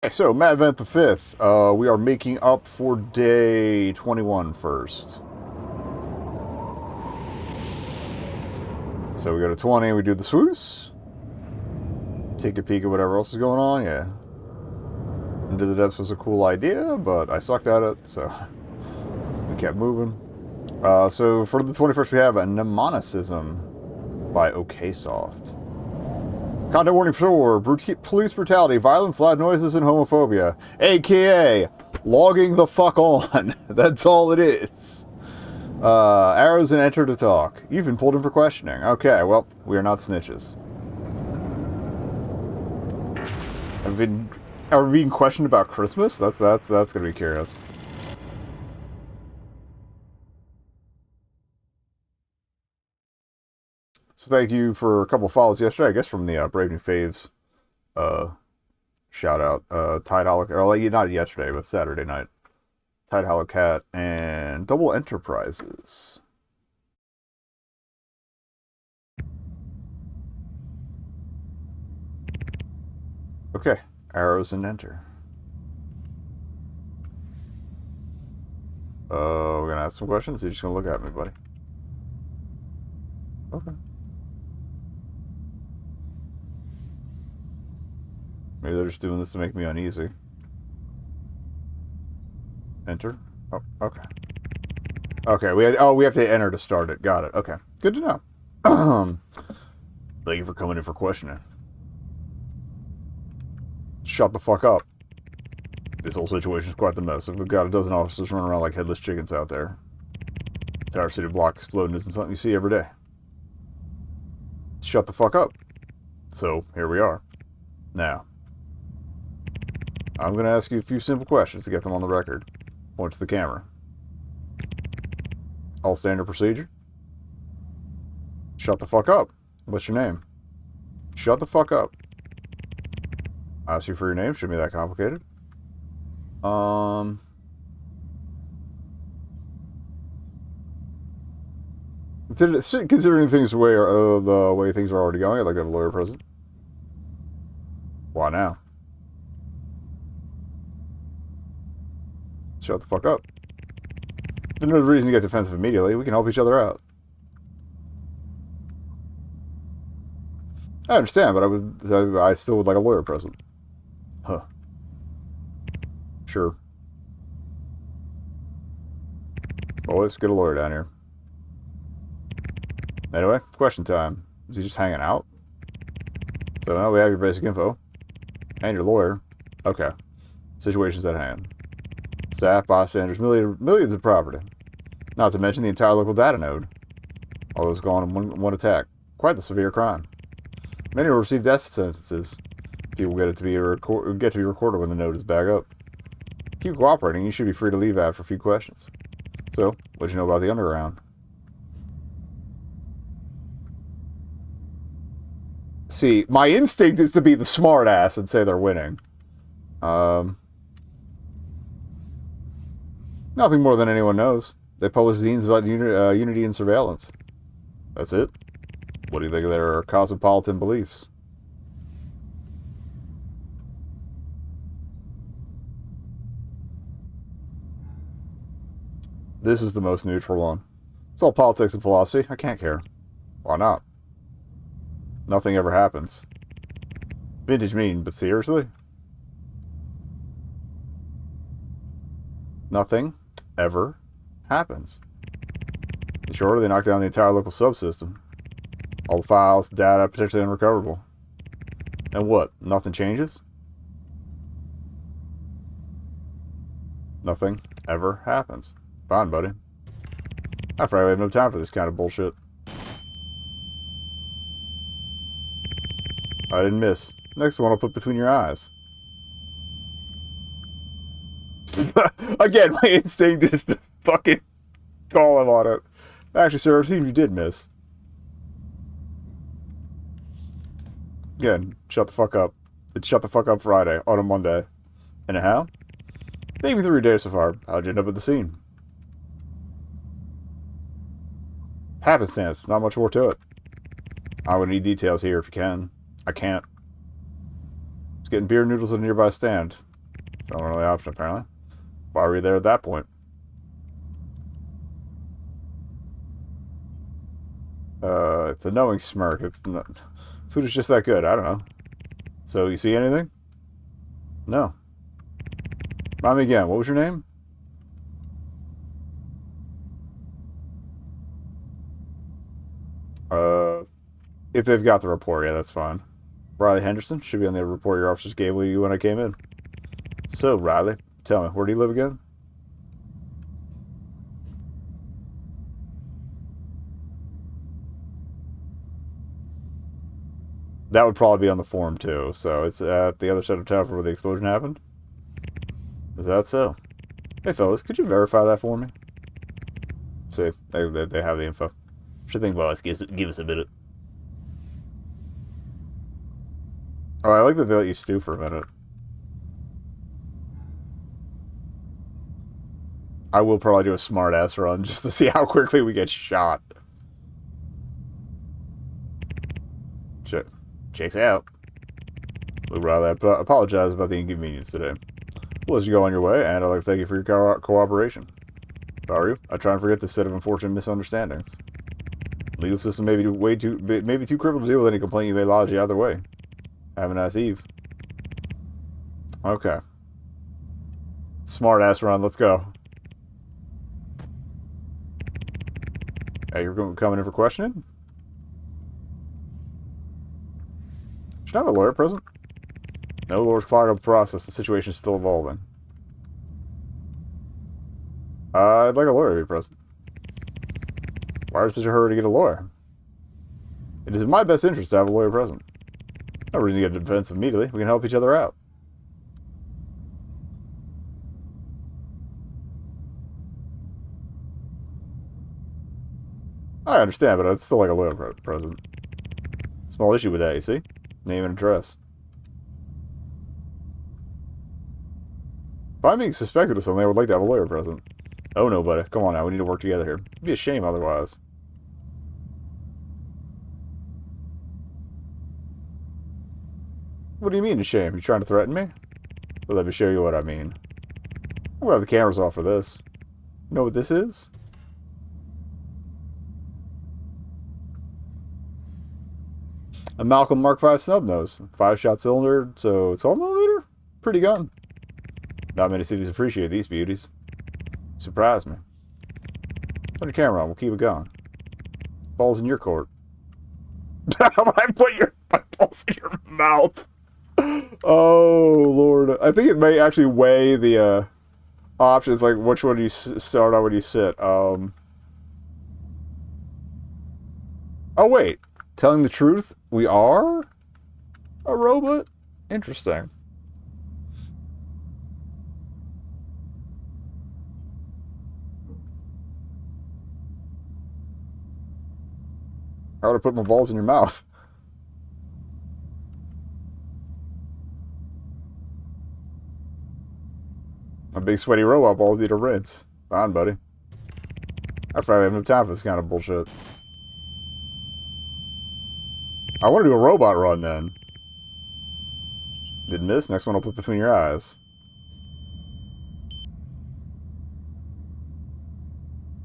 Okay, so Madvent the 5th, we are making up for day 21 first. So we go to 20, we do the swoosh. Take a peek at whatever else is going on, yeah. Into the Depths was a cool idea, but I sucked at it, so we kept moving. So for the 21st we have a Mnemonicism by OKSoft. Content warning for police brutality, violence, loud noises, and homophobia. AKA, logging the fuck on. That's all it is. Arrows and enter to talk. You've been pulled in for questioning. Okay, well, we are not snitches. Are we being questioned about Christmas? That's gonna be curious. So thank you for a couple of follows yesterday, I guess from the Brave New Faves shout out. Tide Hollow, or like not yesterday, but Saturday night. Tide Hollow Cat and Double Enterprises. Okay, arrows and enter. We're gonna ask some questions. You're just gonna look at me, buddy. Okay. Maybe they're just doing this to make me uneasy. Enter. Oh, okay. Okay, we have to enter to start it. Got it. Okay. Good to know. Thank you for coming in for questioning. Shut the fuck up. This whole situation is quite the mess. We've got a dozen officers running around like headless chickens out there. Tower City block exploding isn't something you see every day. Shut the fuck up. So, here we are. Now, I'm going to ask you a few simple questions to get them on the record. Point to the camera. All standard procedure? Shut the fuck up. What's your name? Shut the fuck up. I ask you for your name. Shouldn't be that complicated. Considering things the way things are already going, I'd like to have a lawyer present. Why now? Shut the fuck up. There's no reason to get defensive immediately. We can help each other out. I understand, but I still would like a lawyer present. Huh. Sure. Boys, get a lawyer down here. Anyway, question time. Is he just hanging out? So now we have your basic info. And your lawyer. Okay. Situations at hand. Staff, bystanders, millions of property. Not to mention the entire local data node. All those gone in one attack. Quite the severe crime. Many will receive death sentences. People get to be recorded when the node is back up. Keep cooperating, you should be free to leave after a few questions. So, what'd you know about the underground? See, my instinct is to be the smart ass and say they're winning. Nothing more than anyone knows. They publish zines about unity and surveillance. That's it. What do you think of their cosmopolitan beliefs? This is the most neutral one. It's all politics and philosophy. I can't care. Why not? Nothing ever happens. Vintage mean, but seriously? Nothing ever happens. Sure, they knocked down the entire local subsystem. All the files, data, potentially unrecoverable. And what? Nothing changes? Nothing ever happens. Fine, buddy. I frankly have no time for this kind of bullshit. I didn't miss. Next one I'll put between your eyes. Again, my instinct is to fucking call him on it. Actually, sir, it seems you did miss. Again, shut the fuck up. It's Shut the Fuck Up Friday on a Monday. And how? Take me through your day so far. How'd you end up at the scene? Happenstance, not much more to it. I would need details here if you can. I can't. Just getting beer noodles at a nearby stand. It's not really an option, apparently. Why were we there at that point? The knowing smirk. It's not... Food is just that good. I don't know. So, you see anything? No. Remind me again. What was your name? If they've got the report, yeah, that's fine. Riley Henderson should be on the report your officers gave you when I came in. So, Riley, tell me, where do you live again? That would probably be on the form, too. So, it's at the other side of town from where the explosion happened? Is that so? Hey, fellas, could you verify that for me? See, they have the info. Should think about us. Give us a minute. Oh, I like that they let you stew for a minute. I will probably do a smart-ass run just to see how quickly we get shot. Checks out. We'd rather apologize about the inconvenience today. We'll let you go on your way, and I'd like to thank you for your cooperation. If I were you, I'd try and forget this set of unfortunate misunderstandings. The legal system may be too crippled to deal with any complaint you may lodge either way. Have a nice eve. Okay. Smart ass run, let's go. Hey, you're coming in for questioning? Should I have a lawyer present? No, Lord's clog up the process. The situation is still evolving. I'd like a lawyer to be present. Why is such a hurry to get a lawyer? It is in my best interest to have a lawyer present. No reason to get defensive immediately. We can help each other out. I understand, but I'd still like a lawyer present. Small issue with that, you see? Name and address. If I'm being suspected of something, I would like to have a lawyer present. Oh no, buddy. Come on now, we need to work together here. It'd be a shame otherwise. What do you mean a shame? You trying to threaten me? Well, let me show you what I mean. We'll have the cameras off for this. You know what this is? A Malcolm Mark V snubnose. 5-shot cylinder, so 12mm? Pretty gun. Not many cities appreciate these beauties. Surprise me. Put your camera on, we'll keep it going. Ball's in your court. I put my balls in your mouth. Oh, Lord. I think it may actually weigh the options, like which one do you start on when you sit. Oh, wait. Telling the truth? We are a robot? Interesting. How would I put my balls in your mouth? My big sweaty robot balls need a rinse. Fine, buddy. I finally have no time for this kind of bullshit. I want to do a robot run then. Didn't miss. Next one I'll put between your eyes.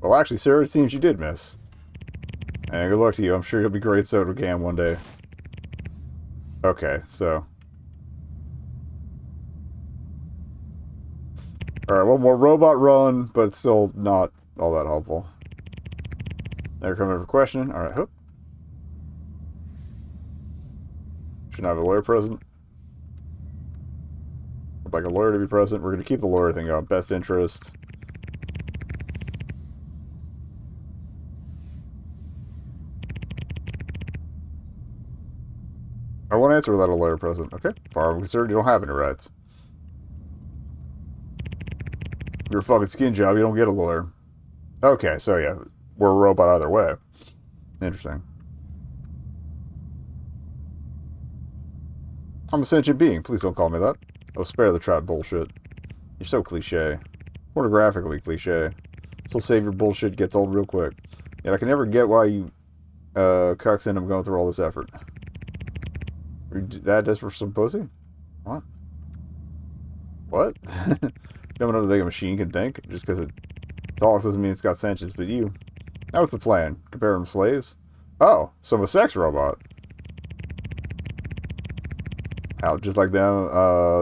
Well, actually, Sarah, it seems you did miss. And good luck to you. I'm sure you'll be great soda cam one day. Okay, so. Alright, one more robot run, but it's still not all that helpful. They're coming for questioning. Alright, hoop. Should I have a lawyer present? I'd like a lawyer to be present. We're going to keep the lawyer thing going. Best interest. I won't answer without a lawyer present. Okay? Far I'm concerned, you don't have any rights. If you're a fucking skin job, you don't get a lawyer. Okay, so yeah. We're a robot either way. Interesting. I'm a sentient being. Please don't call me that. Oh, spare the trout bullshit. You're so cliche. Pornographically cliche. So save your bullshit gets old real quick. Yet I can never get why you cucks in I'm going through all this effort. Are you that desperate for some pussy? What? What? No one knows that a machine can think, just because it talks doesn't mean it's got sentience, but you. Now what's the plan? Compare them to slaves? Oh, so I'm a sex robot. How, just like them,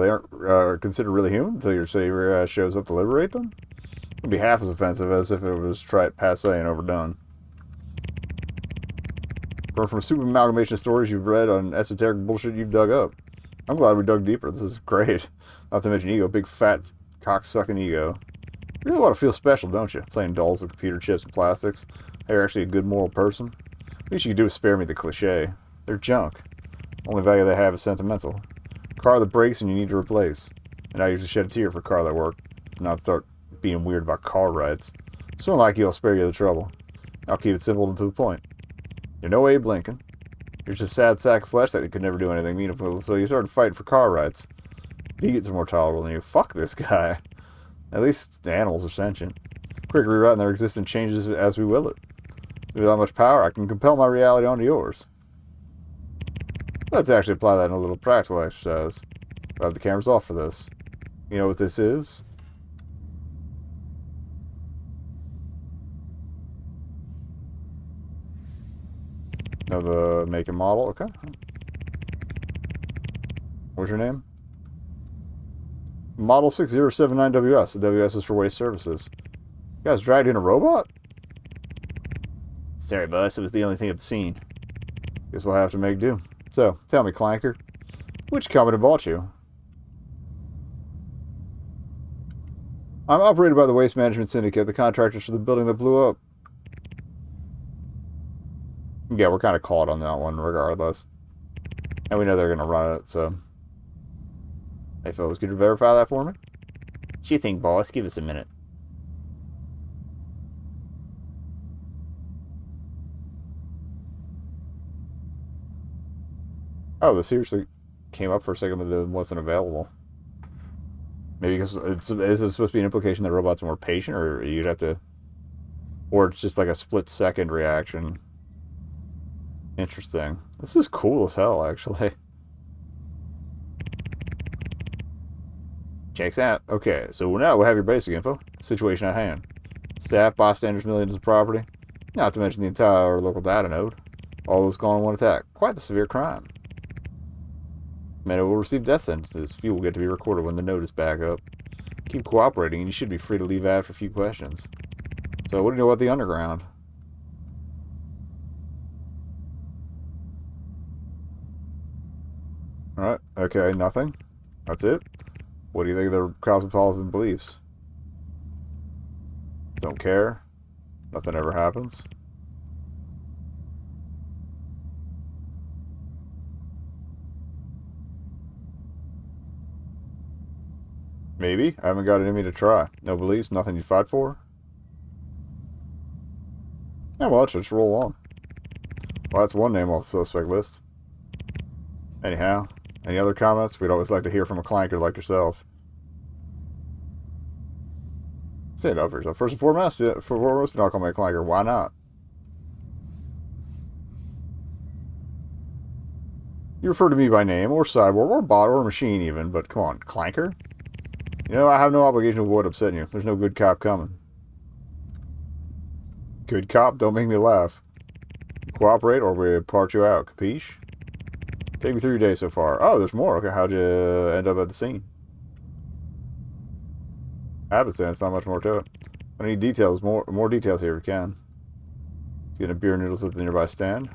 they aren't considered really human until your savior shows up to liberate them? It would be half as offensive as if it was passé and overdone. From a super amalgamation of stories you've read on esoteric bullshit you've dug up. I'm glad we dug deeper. This is great. Not to mention ego, big fat cock-sucking ego. You really want to feel special, don't you? Playing dolls with computer chips and plastics. Hey, you're actually a good moral person. Least you can do is spare me the cliche. They're junk. Only value they have is sentimental. Car that breaks and you need to replace. And I usually shed a tear for a car that worked. Not start being weird about car rides. Someone like you, I'll spare you the trouble. I'll keep it simple and to the point. You're no Abe Lincoln. You're just a sad sack of flesh that could never do anything meaningful, so you started fighting for car rides. Vegans are more tolerable than you. Fuck this guy. At least the animals are sentient. Quick rewriting their existence changes as we will it. Without much power, I can compel my reality onto yours. Let's actually apply that in a little practical exercise. I'll have the cameras off for this. You know what this is? Know the make and model? Okay. What's your name? Model 6079WS. The WS is for waste services. You guys dragged in a robot? Sorry, boss. It was the only thing at the scene. Guess we'll have to make do. So, tell me, Clanker. Which company bought you? I'm operated by the Waste Management Syndicate, the contractors for the building that blew up. Yeah, we're kind of caught on that one, regardless. And we know they're going to run it, so... Hey, fellas, could you verify that for me? What you think, boss? Give us a minute. Oh, this seriously came up for a second, but it wasn't available. Maybe because is it supposed to be an implication that robots are more patient, or you'd have to... Or it's just like a split-second reaction. Interesting. This is cool as hell, actually. Checks out. Okay, so now we'll have your basic info. Situation at hand. Staff, bystanders, millions of property. Not to mention the entire local data node. All those gone in one attack. Quite the severe crime. Many will receive death sentences. Few will get to be recorded when the node is back up. Keep cooperating and you should be free to leave after a few questions. So what do you know about the underground? Alright, okay, nothing. That's it. What do you think of the cosmopolitan beliefs? Don't care. Nothing ever happens. Maybe. I haven't got it in me to try. No beliefs, nothing you fight for. Yeah, well, let's just roll on. Well, that's one name off the suspect list. Anyhow, any other comments? We'd always like to hear from a clanker like yourself. Say it up for yourself. First and foremost, do not call me a clanker. Why not? You refer to me by name, or cyborg, or bot, or machine even, but come on, clanker? You know, I have no obligation to avoid upsetting you. There's no good cop coming. Good cop? Don't make me laugh. Cooperate, or we part you out. Capiche? Take me through your day so far. Oh, there's more. Okay, how'd you end up at the scene? Habit sense, not much more to it. I need details, more details here if you can. Getting a beer and noodles at the nearby stand.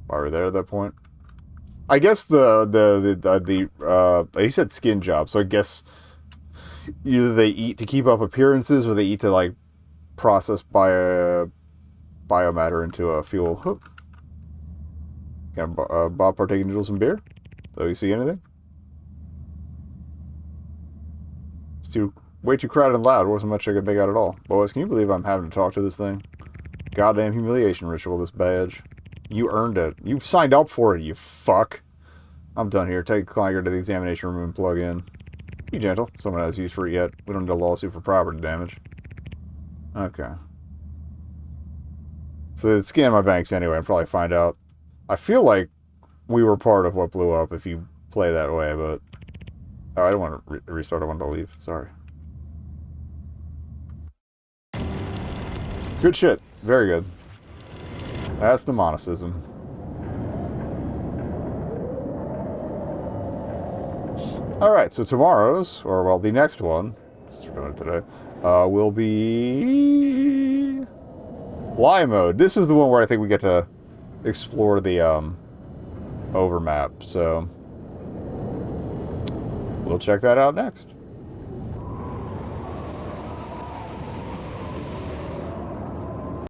Why were we there at that point? I guess he said skin job, so I guess either they eat to keep up appearances or they eat to like process biomatter into a fuel. Got Bob partaking noodles and beer? Do you see anything? It's way too crowded and loud. Wasn't much I could make out at all. Boys, can you believe I'm having to talk to this thing? Goddamn humiliation ritual, this badge. You earned it. You signed up for it, you fuck. I'm done here. Take the clanker to the examination room and plug in. Be gentle. Someone has use for it yet. We don't need a lawsuit for property damage. Okay. So they'd scan my banks anyway and probably find out. I feel like we were part of what blew up if you play that way, but Oh, I don't want to restart. I wanted to leave. Sorry. Good shit. Very good. That's Mnemonicism. Alright, so tomorrow's, or well, the next one, since we're doing it today, will be Lie mode. This is the one where I think we get to explore the overmap, so we'll check that out next.